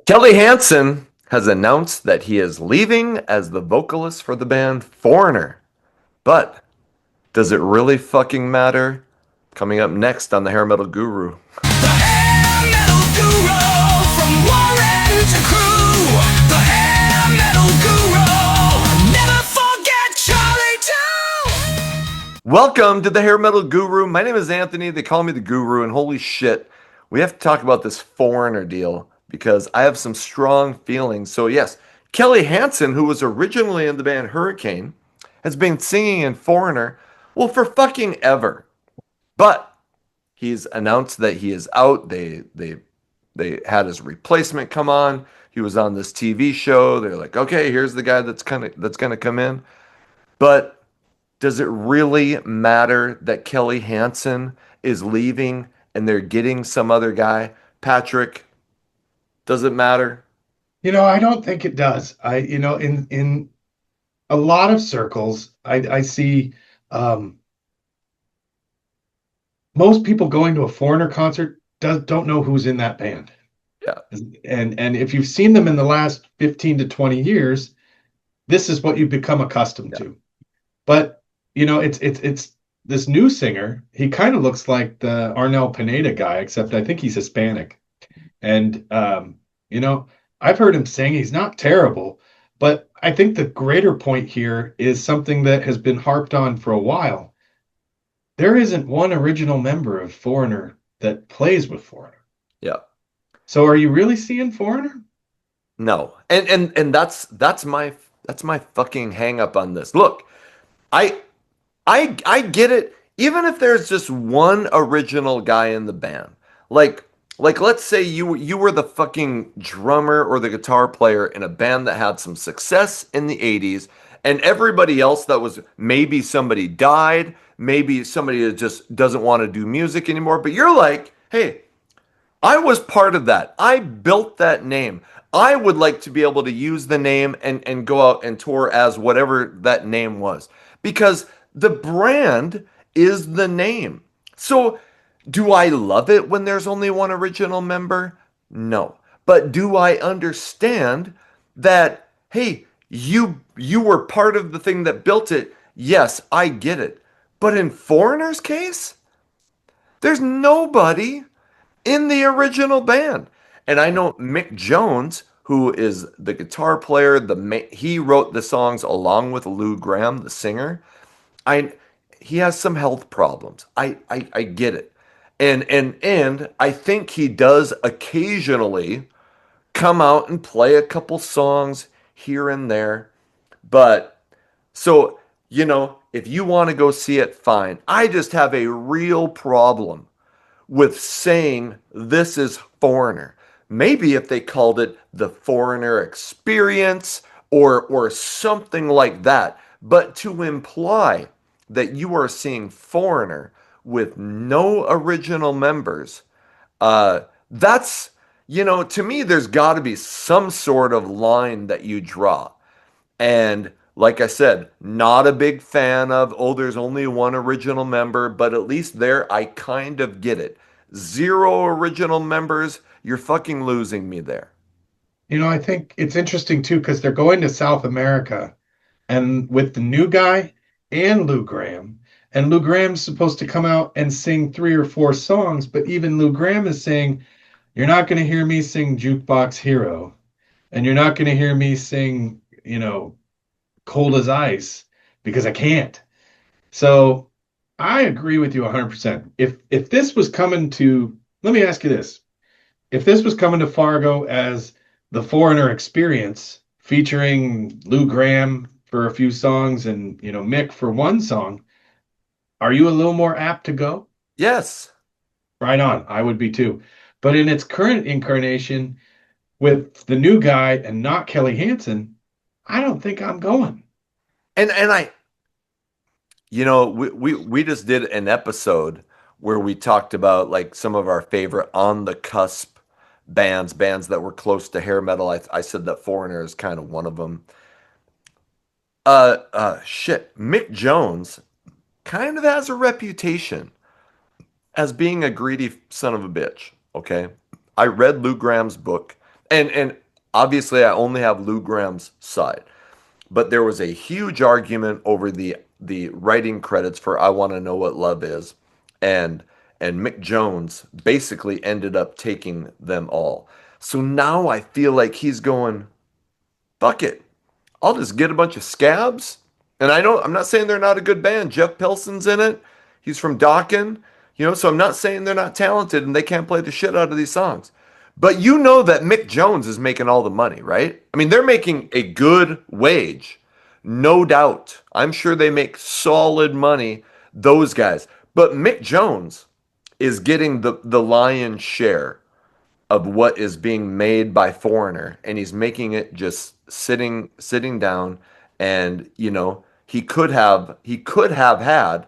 Kelly Hansen has announced that he is leaving as the vocalist for the band Foreigner. But does it really fucking matter? Coming up next on the Hair Metal Guru. The hair metal guru from Warren to Crew. The hair metal guru. Never forget Charlie too. Welcome to the Hair Metal Guru. My name is Anthony. They call me the Guru, and holy shit, we have to talk about this Foreigner deal because I have some strong feelings. So, yes, Kelly Hansen, who was originally in the band Hurricane, has been singing in Foreigner, well, for fucking ever. But he's announced that he is out. They had his replacement come on. He was on this TV show. They're like, okay, here's the guy that's gonna come in. But does it really matter that Kelly Hansen is leaving and they're getting some other guy? Patrick, does it matter? I don't think it does. In a lot of circles, I see most people going to a Foreigner concert don't know who's in that band. Yeah. And if you've seen them in the last 15 to 20 years, this is what you've become accustomed Yeah. to. But it's this new singer. He kind of looks like the Arnel Pineda guy, except I think he's Hispanic. And I've heard him sing. He's not terrible, but I think the greater point here is something that has been harped on for a while. There isn't one original member of Foreigner that plays with Foreigner. Yeah. So are you really seeing Foreigner? No. And that's my fucking hang up on this. Look, I I get it. Even if there's just one original guy in the band, like let's say you were the fucking drummer or the guitar player in a band that had some success in the 80s, and everybody else that was maybe somebody died, maybe somebody that just doesn't want to do music anymore, but you're like, hey, I was part of that. I built that name. I would like to be able to use the name and go out and tour as whatever that name was because the brand is the name. So, do I love it when there's only one original member? No. But do I understand that, hey, you were part of the thing that built it? Yes, I get it. But in Foreigner's case, there's nobody in the original band. And I know Mick Jones, who is the guitar player, he wrote the songs along with Lou Gramm, the singer. I He has some health problems. I get it. And I think he does occasionally come out and play a couple songs here and there. But so, if you want to go see it, fine. I just have a real problem with saying this is Foreigner. Maybe if they called it the Foreigner Experience or something like that, but to imply that you are seeing Foreigner with no original members, that's to me there's got to be some sort of line that you draw. And like I said, not a big fan of, oh, there's only one original member, but at least there I kind of get it. Zero original members, you're fucking losing me there. I think it's interesting too because they're going to South America and with the new guy and Lou Gramm. And Lou Gramm's supposed to come out and sing 3 or 4 songs, but even Lou Gramm is saying, you're not going to hear me sing Jukebox Hero, and you're not going to hear me sing, Cold as Ice because I can't. So I agree with you 100%. If this was coming to, let me ask you this. If this was coming to Fargo as the Foreigner Experience featuring Lou Gramm for a few songs and, Mick for one song, are you a little more apt to go? Yes. Right on. I would be too. But in its current incarnation with the new guy and not Kelly Hansen, I don't think I'm going. And we just did an episode where we talked about like some of our favorite on the cusp bands that were close to hair metal. I said that Foreigner is kind of one of them. Shit. Mick Jones kind of has a reputation as being a greedy son of a bitch. Okay. I read Lou Gramm's book. And obviously I only have Lou Graham's side, but there was a huge argument over the writing credits for I Want to Know What Love Is, and and Mick Jones basically ended up taking them all. So now I feel like he's going, fuck it. I'll just get a bunch of scabs. And I'm not saying they're not a good band. Jeff Pilson's in it. He's from Dokken, so I'm not saying they're not talented and they can't play the shit out of these songs. But you know that Mick Jones is making all the money, right? I mean, they're making a good wage. No doubt. I'm sure they make solid money, those guys. But Mick Jones is getting the lion's share of what is being made by Foreigner, and he's making it just sitting down. And he could have had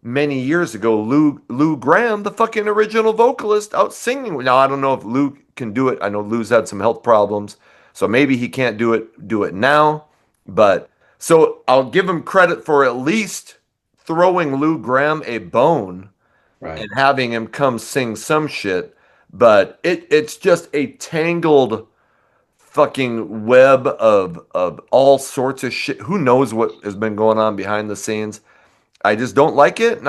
many years ago Lou Graham, the fucking original vocalist, out singing. Now I don't know if Lou can do it. I know Lou's had some health problems, so maybe he can't do it now. But so I'll give him credit for at least throwing Lou Graham a bone and Right. having him come sing some shit. But it's just a tangled fucking web of all sorts of shit. Who knows what has been going on behind the scenes? I just don't like it, and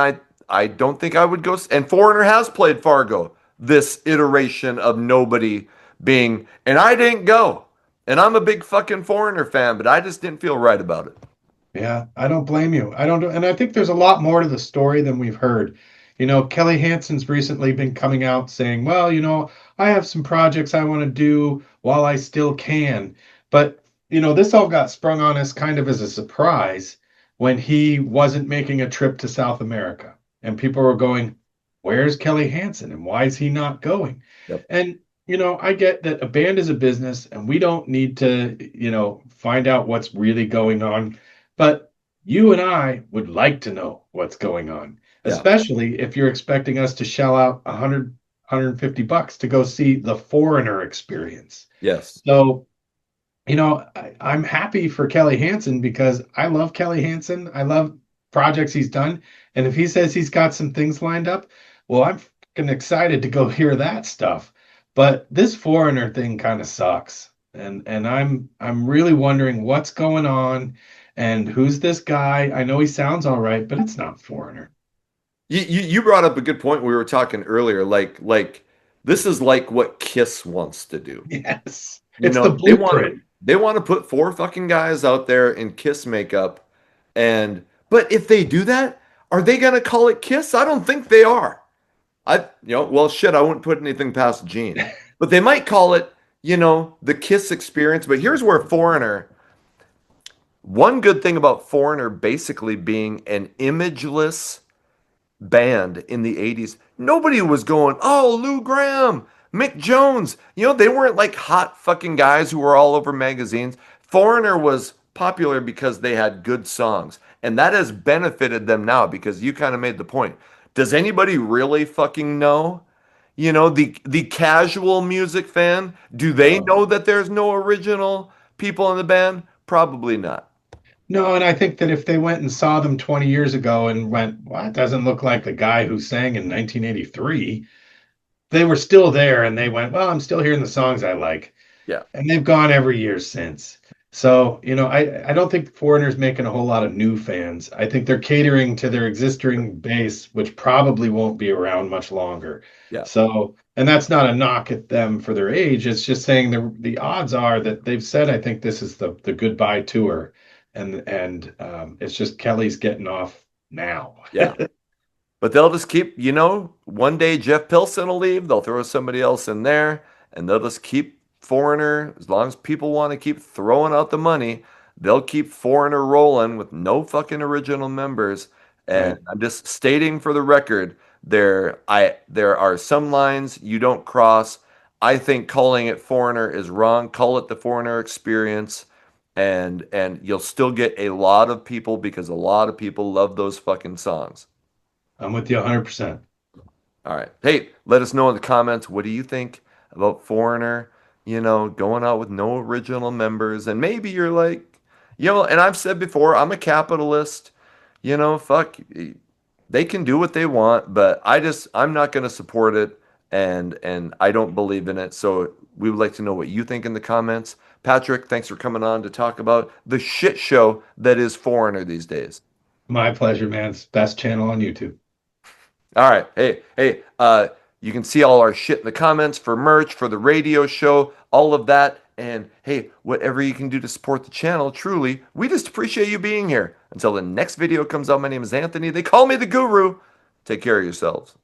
I don't think I would go. And Foreigner has played Fargo, this iteration of nobody being, and I didn't go. And I'm a big fucking Foreigner fan, but I just didn't feel right about it. Yeah, I don't blame you. I don't, and I think there's a lot more to the story than we've heard. Kelly Hansen's recently been coming out saying, well, I have some projects I want to do while I still can. But, this all got sprung on us kind of as a surprise when he wasn't making a trip to South America. And people were going, where's Kelly Hansen and why is he not going? Yep. And, I get that a band is a business and we don't need to, find out what's really going on, but you and I would like to know what's going on, Yeah. especially if you're expecting us to shell out 150 bucks to go see the Foreigner experience. Yes. So, I'm happy for Kelly Hansen because I love Kelly Hansen. I love projects he's done. And if he says he's got some things lined up, well, I'm fucking excited to go hear that stuff. But this Foreigner thing kind of sucks. And I'm really wondering what's going on and who's this guy. I know he sounds all right, but it's not Foreigner. You brought up a good point. We were talking earlier, like this is like what Kiss wants to do. Yes. You It's the know, they want to blueprint. they want to put four fucking guys out there in Kiss makeup, and but if they do that, are they gonna call it Kiss? I don't think they are. Well, shit, I wouldn't put anything past Gene, but they might call it, the Kiss experience. But here's where Foreigner. One good thing about Foreigner basically being an imageless band in the 80s, nobody was going, oh, Lou Graham, Mick Jones. They weren't like hot fucking guys who were all over magazines. Foreigner was popular because they had good songs. And that has benefited them now because you kind of made the point. Does anybody really fucking know? The casual music fan, do they No. know that there's no original people in the band? Probably not. No, and I think that if they went and saw them 20 years ago and went, well, that doesn't look like the guy who sang in 1983, they were still there and they went, well, I'm still hearing the songs I like. Yeah. And they've gone every year since. So, I don't think Foreigner's making a whole lot of new fans. I think they're catering to their existing base, which probably won't be around much longer. Yeah. So, and that's not a knock at them for their age. It's just saying the odds are that they've said, I think this is the goodbye tour. And it's just Kelly's getting off now. Yeah. But they'll just keep, one day Jeff Pilson will leave, they'll throw somebody else in there, and they'll just keep Foreigner. As long as people want to keep throwing out the money, they'll keep Foreigner rolling with no fucking original members. And Right. I'm just stating for the record, there are some lines you don't cross. I think calling it Foreigner is wrong. Call it the Foreigner experience. And you'll still get a lot of people because a lot of people love those fucking songs. I'm with you 100%. All right. Hey, let us know in the comments. What do you think about Foreigner, going out with no original members? And maybe you're like, and I've said before, I'm a capitalist. Fuck, they can do what they want, but I'm not going to support it, and I don't believe in it. So We would like to know what you think in the comments. Patrick, thanks for coming on to talk about the shit show that is Foreigner these days. My pleasure, man. It's best channel on YouTube. All right. Hey, you can see all our shit in the comments for merch, for the radio show, all of that. And hey, whatever you can do to support the channel, truly, we just appreciate you being here. Until the next video comes out, my name is Anthony. They call me the Guru. Take care of yourselves.